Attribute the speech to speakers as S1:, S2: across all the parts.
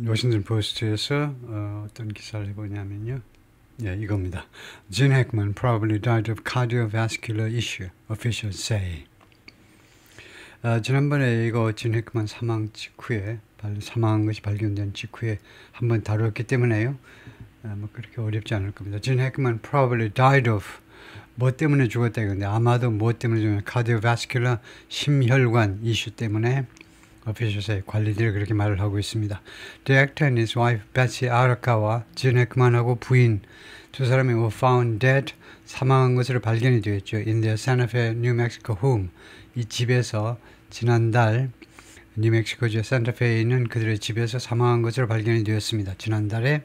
S1: 워싱턴 포스트에서 어떤 기사를 해보냐면요. 이겁니다. Gene Hackman probably died of cardiovascular issue, officials say. 지난번에 이거 진 해크만 사망한 것이 발견된 직후에 한번 다뤘기 때문에요. 그렇게 어렵지 않을 겁니다. 진 해크만 probably died of 뭐 때문에 죽었다 이건데 아마도 뭐 때문에 죽었냐 cardiovascular 심혈관 이슈 때문에 officials의 관리들이 그렇게 말을 하고 있습니다. The actor and his wife Betsy Arakawa, 진 해크만하고 부인 두 사람이 were found dead, 사망한 것으로 발견이 되었죠. In their Santa Fe, New Mexico home. 이 집에서 지난달 뉴멕시코주 산타페에 있는 그들의 집에서 사망한 것으로 발견이 되었습니다. 지난달에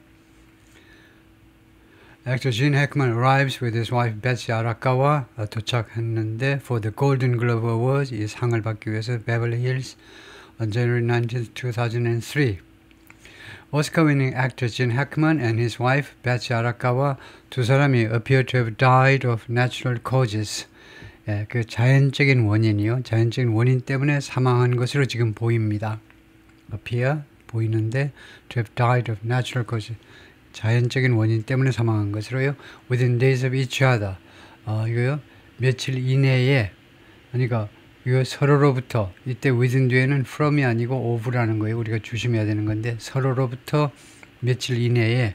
S1: Actor Gene Hackman arrives with his wife Betsy Arakawa 도착했는데 for the Golden Globe Awards 이 상을 받기 위해서 Beverly Hills on January 19, 2003. Oscar-winning actor Gene Hackman and his wife Betsy Arakawa 두 사람이 appear to have died of natural causes. 그 자연적인 원인이요. 자연적인 원인 때문에 사망한 것으로 지금 보입니다. appear 보이는데 to have died of natural causes. 자연적인 원인 때문에 사망한 것으로요. Within days of each other. 이거요. 며칠 이내에 그러니까 이거 서로로부터 이때 within 뒤에는 from이 아니고 of라는 거예요. 우리가 조심해야 되는 건데 서로로부터 며칠 이내에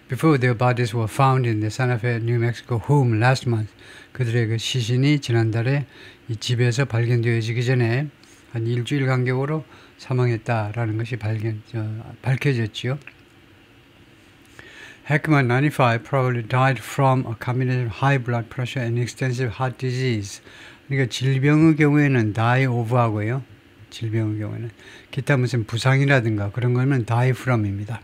S1: before their bodies were found in the Santa Fe, New Mexico home last month. 그들의 그 시신이 지난달에 이 집에서 발견되어지기 전에 한 일주일 간격으로 사망했다라는 것이 밝혀졌지요. Hackman, 95, probably died from a combination of high blood pressure and extensive heart disease. 그러니까 질병의 경우에는 die of 하고요. 질병의 경우에는 기타 무슨 부상이라든가 그런 거는 die from입니다.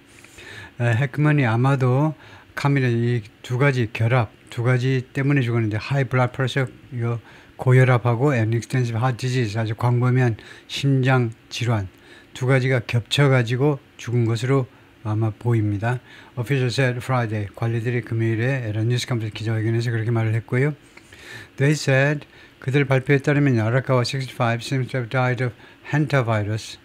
S1: 해크만이 아마도 이 두 가지 결합, 두 가지 때문에 죽었는데 high blood pressure, 이거 고혈압하고 and extensive heart disease, 아주 광범위한 심장 질환 두 가지가 겹쳐가지고 죽은 것으로 아마 보입니다. Official said Friday. 관리들이 금요일에 뉴스 컨퍼런스 기자회견에서 그렇게 말을 했고요. They said 그들 발표에 따르면 아라카와 65 seems to have died of hantavirus,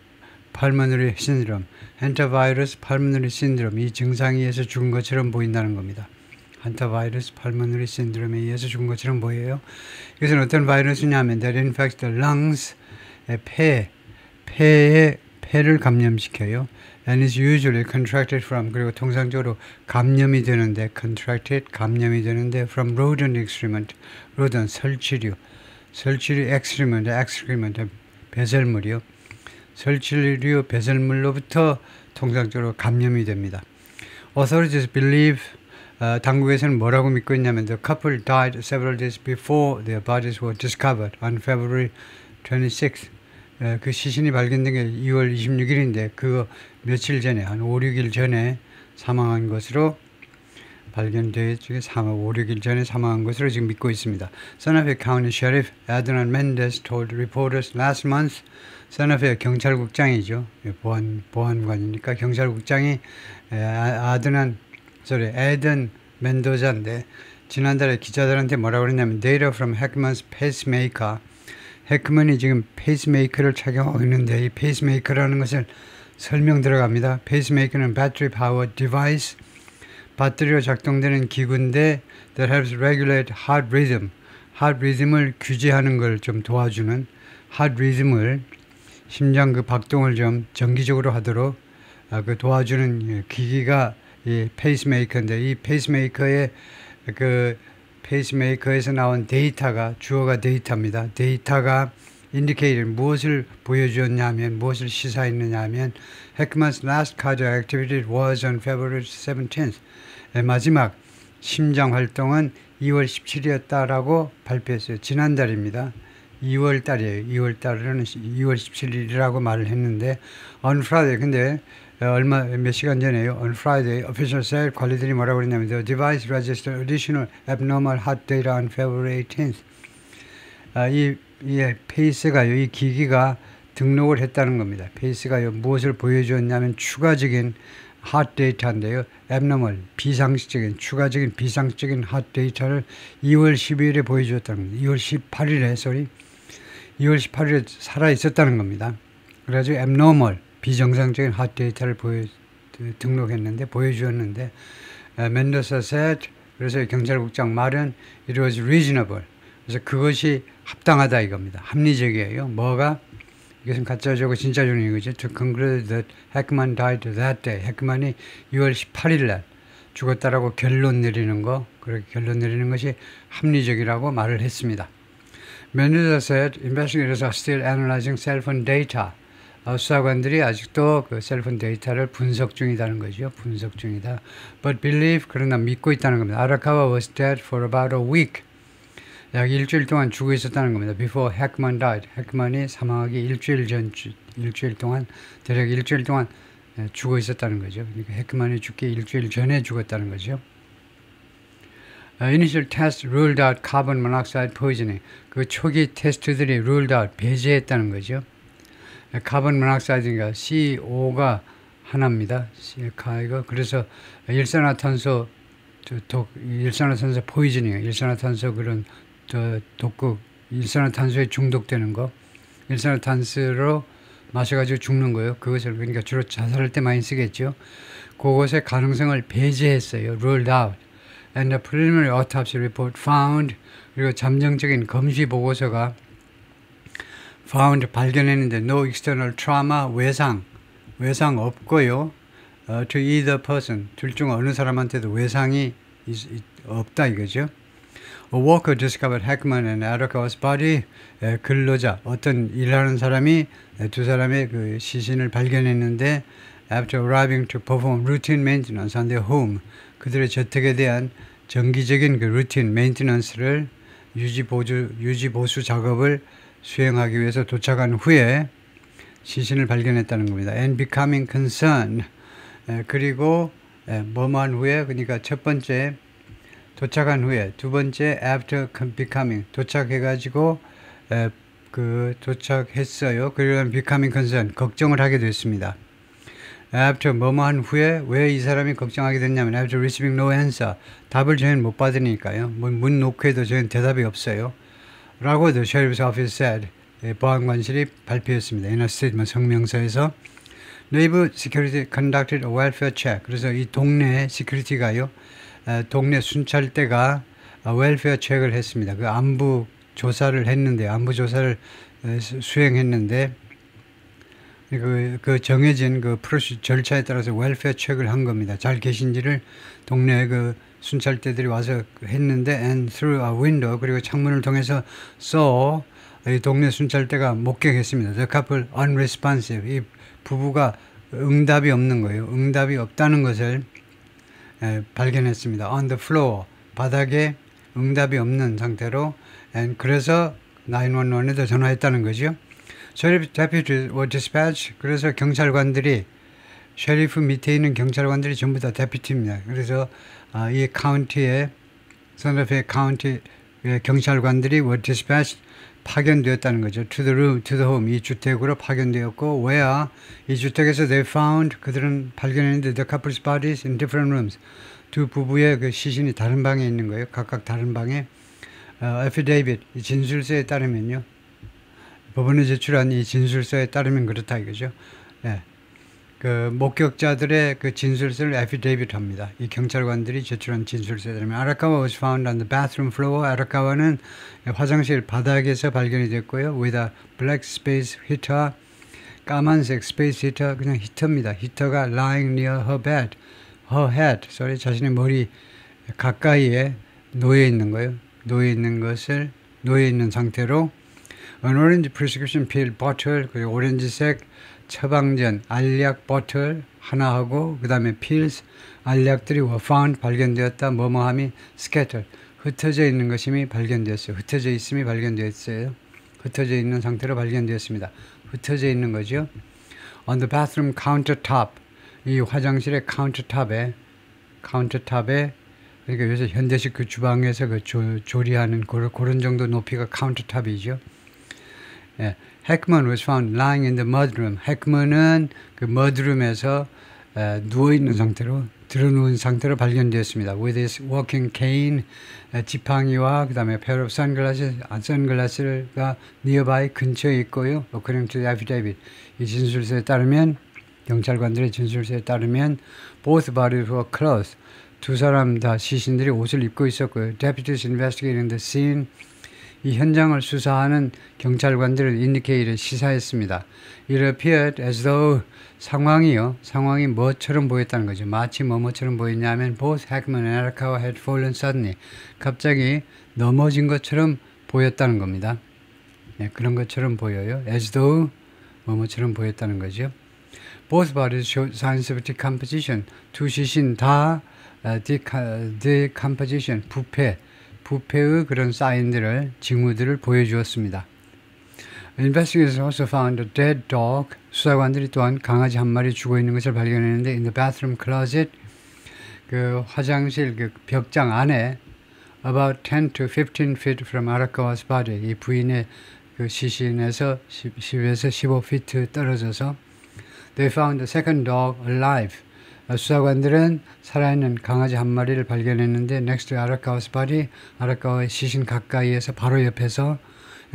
S1: pulmonary syndrome. hantavirus, pulmonary syndrome 이 증상에 의해서 죽은 것처럼 보인다는 겁니다. hantavirus, pulmonary syndrome에 의해서 죽은 것처럼 보여요. 이것은 어떤 바이러스냐면 that infects the lungs, 폐를 감염시켜요. and is usually contracted from 그리고 통상적으로 감염이 되는데 감염이 되는데 from rodent excrement, rodent 설치류 excrement 배설물이요. 설치류 배설물로부터 통상적으로 감염이 됩니다. Authorities believe 당국에서는 뭐라고 믿고 있냐면 the couple died several days before their bodies were discovered on February 26th. 그 시신이 발견된 게 2월 26일인데 그 며칠 전에 한 5, 6일 전에 사망한 것으로 발견돼 5, 6일 전에 사망한 것으로 지금 믿고 있습니다. Santa Fe County Sheriff Adnan Mendez told reporters last month. 산타페 경찰국장이죠. 보안관이니까 경찰국장이 에든 멘도자인데 지난달에 기자들한테 뭐라고 그랬냐면 data from Hackman's pacemaker. 해크만이 지금 페이스메이커를 착용하고 있는데 이 페이스메이커라는 것을 설명 들어갑니다. 페이스메이커는 battery powered device, 배터리로 작동되는 기구인데 that helps regulate heart rhythm, heart rhythm을 규제하는 걸 좀 도와주는 heart rhythm을 심장 그 박동을 좀 정기적으로 하도록 그 도와주는 기기가 이 페이스메이커인데 이 페이스메이커에서 나온 데이터가 주어가 데이터입니다. 데이터가 indicated 무엇을 보여주었냐면 무엇을 시사했느냐면 Hackman's last cardiac activity was on February 17th. 마지막 심장 활동은 2월 17일이었다라고 발표했어요. 지난달입니다. 2월 달이에요. 2월 달은 2월 17일이라고 말을 했는데 on Friday 근데 몇 시간 전에요. On Friday, officials said 관리들이 뭐라고 그랬냐면 the device registered additional abnormal heart data on February 18th. 이 페이스가요. 이 기기가 등록을 했다는 겁니다. 페이스가요. 무엇을 보여주었냐면 추가적인 heart 데이터인데요. abnormal, 비상식적인, 추가적인 비상식적인 heart 데이터를 2월 12일에 보여주었다는 겁니다. 2월 18일에 살아있었다는 겁니다. 그래가지고 abnormal, 비정상적인 핫 데이터를 등록했는데 보여주었는데 멘도사 said 그래서 경찰국장 말은 it was reasonable 그래서 그것이 합당하다 이겁니다. 합리적이에요. 뭐가 이것은 가짜적이고 진짜적인 이거죠. To conclude that Heckman died that day. 헤크만이 6월 18일 날 죽었다라고 결론 내리는 거 그렇게 결론 내리는 것이 합리적이라고 말을 했습니다. Mendoza said investigators are still analyzing cell phone data. 수사관들이 아직도 그 셀폰 데이터를 분석 중이다는 거죠. 분석 중이다. But believe 그러나 믿고 있다는 겁니다. Arakawa was dead for about a week. 약 일주일 동안 죽어 있었다는 겁니다. Before Heckman died. 헤크만이 사망하기 일주일 동안 대략 일주일 동안 죽어 있었다는 거죠. 그러니까 헤크만이 죽기 일주일 전에 죽었다는 거죠. Initial test ruled out carbon monoxide poisoning. 그 초기 테스트들이 ruled out, 배제했다는 거죠. 카본 모노옥사이드가 CO가 하나입니다. 그래서 일산화탄소 포이즈닝, 일산화탄소 그런 독극, 일산화탄소에 중독되는 거, 일산화탄소로 마셔가지고 죽는 거예요. 그것을 그러니까 주로 자살할 때 많이 쓰겠죠. 그것의 가능성을 배제했어요. ruled out. And the preliminary autopsy report found 그리고 잠정적인 검시 보고서가 found 발견했는데 no external trauma 외상 없고요. To either person 둘 중 어느 사람한테도 외상이 없다 이거죠. A worker discovered Heckman and Arakawa's body. 근로자 어떤 일하는 사람이 두 사람의 그 시신을 발견했는데 after arriving to perform routine maintenance on their home 그들의 저택에 대한 정기적인 그 루틴 메인티넌스를 유지 보수 작업을 수행하기 위해서 도착한 후에 시신을 발견했다는 겁니다. And becoming concerned. 그리고 뭐뭐한 후에 그러니까 첫 번째 도착한 후에 두 번째 after becoming 도착해가지고 도착했어요. 그리고 becoming concerned 걱정을 하게 됐습니다. after 뭐뭐한 후에 왜 이 사람이 걱정하게 됐냐면 after receiving no answer 답을 저희는 못 받으니까요. 문 놓고해도 저희는 대답이 없어요. 라고 the sheriff's office said 보안관실이 발표했습니다. in a statement 성명서에서 Neighbor security conducted a welfare check. 그래서 이 동네 시큐리티가요. 동네 순찰대가 웰페어 체크를 했습니다. 그 안부 조사를 했는데 안부 조사를 수행했는데 그 정해진 그 프로시 절차에 따라서 웰페어 체크를 한 겁니다. 잘 계신지를 동네 그 순찰대들이 와서 했는데 and through a window 그리고 창문을 통해서 saw 이 동네 순찰대가 목격했습니다. The couple unresponsive 이 부부가 응답이 없는 거예요. 응답이 없다는 것을 발견했습니다. On the floor 바닥에 응답이 없는 상태로 and 그래서 911에도 전화했다는 거죠. Sheriff deputies were dispatched. 그래서 경찰관들이 셰리프 밑에 있는 경찰관들이 전부 다 데피티입니다. 그래서 이 카운티에 선더페 카운티 경찰관들이 were dispatched 파견되었다는 거죠. To the room, to the home 이 주택으로 파견되었고 where 이 주택에서 they found 그들은 발견했는데 the couple's bodies in different rooms 두 부부의 그 시신이 다른 방에 있는 거예요. 각각 다른 방에 affidavit 이 진술서에 따르면요. 법원에 제출한 이 진술서에 따르면 그렇다 이거죠. 네. 그 목격자들의 그 진술서를 affidavit 합니다. 이 경찰관들이 제출한 진술서에 따르면 Arakawa was found on the bathroom floor. 아라카와는 화장실 바닥에서 발견이 됐고요. with a black space heater 까만색 space heater 그냥 히터입니다. 히터가 lying near her bed, her head. 자신의 머리 가까이에 놓여 있는 거예요. 놓여 있는 상태로 an orange prescription pill bottle 그리고 오렌지색 처방전 알약 버틀 하나하고 그 다음에 pills 알약들이 were found 발견되었다. 뭐뭐함이 scattered 흩어져 있는 것임이 발견되었어요. 흩어져 있음이 발견되었어요. 흩어져 있는 상태로 발견되었습니다. 흩어져 있는 거죠. On the bathroom countertop 이 화장실의 카운터탑에 그러니까 요새 현대식 그 주방에서 그 조리하는 그런 정도 높이가 카운터탑이죠. 예. Heckman was found lying in the mudroom. 헤크먼은 그 mudroom에서 누워있는 상태로 드러누운 상태로 발견되었습니다. With his walking cane 지팡이와 그 다음에 pair of sunglasses가 nearby 근처에 있고요. According to the affidavit 이 진술서에 따르면 경찰관들의 진술서에 따르면 both bodies were clothed. 두 사람 다 시신들이 옷을 입고 있었고요. Deputies investigating the scene. 이 현장을 수사하는 경찰관들을 indicated 시사했습니다. It appeared as though 상황이 뭐처럼 보였다는 거죠. 마치 뭐처럼 보였냐면 both Heckman and Arakawa had fallen suddenly. 갑자기 넘어진 것처럼 보였다는 겁니다. 네, 그런 것처럼 보여요. As though 뭐처럼 보였다는 거죠. Both bodies showed signs of decomposition. 두 시신 다 decomposition, 부패의 그런 사인들을, 징후들을 보여주었습니다. Investigators also found a dead dog. 수사관들이 또한 강아지 한 마리 죽어 있는 것을 발견했는데 in the bathroom closet, 그 화장실 그 벽장 안에 about 10 to 15 feet from Arakawa's body, 이 부인의 그 시신에서 10에서 15피트 떨어져서 they found the second dog alive. 수사관들은 살아있는 강아지 한 마리를 발견했는데 next to Arakawa's body, 아라카와의 시신 가까이에서 바로 옆에서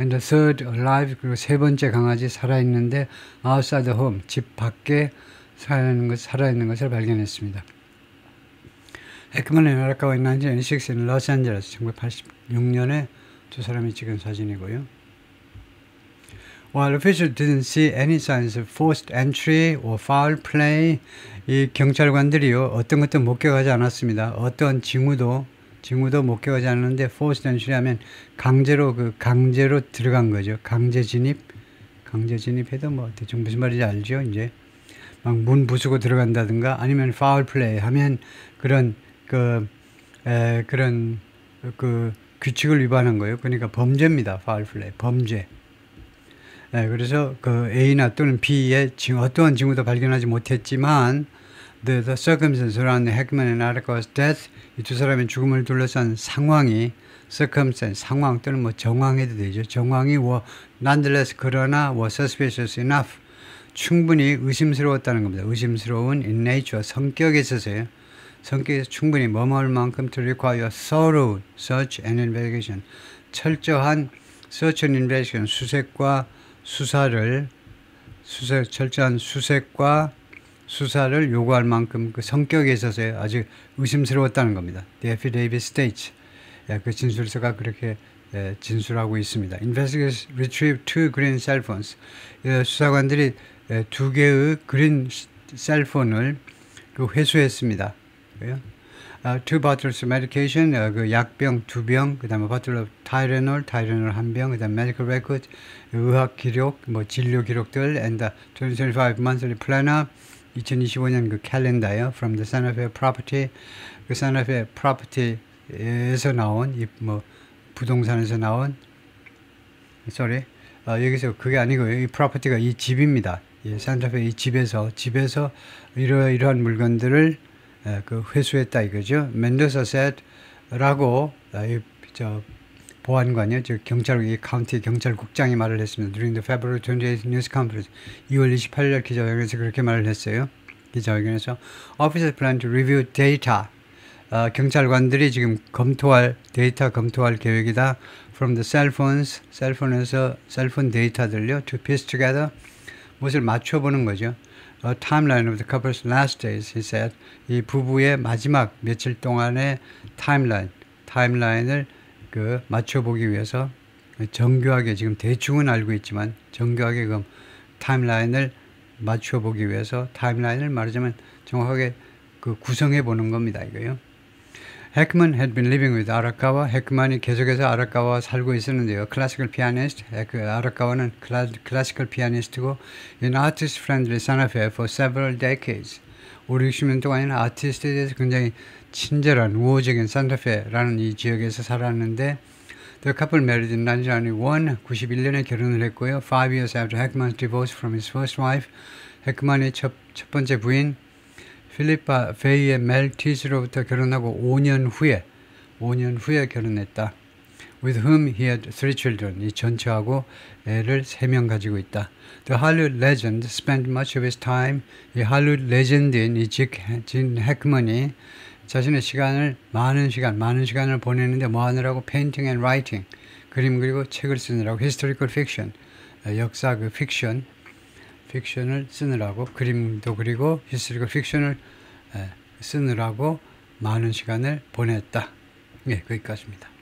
S1: and the third alive, 그리고 세 번째 강아지 살아있는데 outside the home, 집 밖에 살아있는 것을 발견했습니다. Heckman and Arakawa in 1986 in Los Angeles, 1986년에 두 사람이 찍은 사진이고요. While officials didn't see any signs of forced entry or foul play, 이 경찰관들이요 어떤 것도 목격하지 않았습니다. 어떤 징후도 목격하지 않았는데 forced entry 하면 강제로 들어간 거죠. 강제 진입해도 뭐 대충 무슨 말인지 알죠? 이제 막 문 부수고 들어간다든가 아니면 foul play 하면 그런 규칙을 위반한 거예요. 그러니까 범죄입니다. foul play 범죄. 네, 그래서 그 A나 또는 B의 어떠한 징후도 발견하지 못했지만 the circumstances around Heckman and Arakawa's death, 이 두 사람의 죽음을 둘러싼 상황이 circumstance, 상황 또는 뭐 정황해도 되죠. 정황이 were nonetheless 그러나 were suspicious enough, 충분히 의심스러웠다는 겁니다. 의심스러운 in nature, 성격에 있어서요. 성격에서 충분히 뭐뭐할 만큼 to require thorough search and investigation, 철저한 search and investigation, 철저한 수색과 수사를 요구할 만큼 그 성격에 있어서 아주 의심스러웠다는 겁니다. The affidavit states. 그 진술서가 그렇게 진술하고 있습니다. Investigators retrieved 2 green cell phones. 수사관들이 2개의 그린 셀폰을 회수했습니다. 2 bottles of medication, 그 약병 2병, 그 다음에 bottle of Tylenol 1병, 그 다음에 medical record, 의학 기록, 뭐 진료 기록들, and the 2025 monthly planner, 2025년 그 캘린더요, from the Santa Fe property, 그 Santa Fe property에서 나온, 이 뭐 부동산에서 나온, 여기서 그게 아니고요, 이 property가 이 집입니다. 산타페 이 집에서 이러한 물건들을 그 회수했다 이거죠. 멘도사 셋라고 보안관이요, 이 카운티 경찰국장이 말을 했습니다. During the February 28th news conference, 2월 28일 기자회견에서 그렇게 말을 했어요. 기자회견에서 Officers plan to review data. 경찰관들이 지금 데이터 검토할 계획이다. From the cell phones, 셀폰에서 셀폰 데이터들요, to piece together, 무엇을 맞춰보는 거죠. A timeline of the couple's last days, he said. 이 부부의 마지막 며칠 동안의 타임라인을 맞춰보기 위해서 정교하게, 지금 대충은 알고 있지만 정교하게 그 타임라인을 맞춰보기 위해서, 타임라인을 말하자면 정확하게 구성해 보는 겁니다, 이거요. Heckman had been living with Arakawa. 헤크만이 계속해서 아라카와와 살고 있었는데요. Classical pianist. 아라카와는 클래시컬 피아니스트고 an artist-friendly Santa Fe for several decades. 5, 60년 동안에는 아티스트에 대해서 굉장히 친절한, 우호적인 산타페라는 이 지역에서 살았는데 The couple married in 1991. 91년에 결혼을 했고요. 5 years after Heckman's divorce from his first wife. 헤크만의 첫 번째 부인 필리파 페이의 멜티즈로부터 결혼하고 5년 후에 결혼했다. With whom he had 3 children. 이 전처하고 애를 3명 가지고 있다. The Hollywood legend spent much of his time. 이 할리우드 레전드인 이 진 헤크먼이 자신의 많은 시간을 보내는데 뭐 하느라고? Painting and writing. 그림 그리고 책을 쓰느라고. Historical fiction. 역사 픽션. 픽션을 쓰느라고, 그림도 그리고 히스토리컬 픽션을 쓰느라고 많은 시간을 보냈다. 예, 거기까지입니다.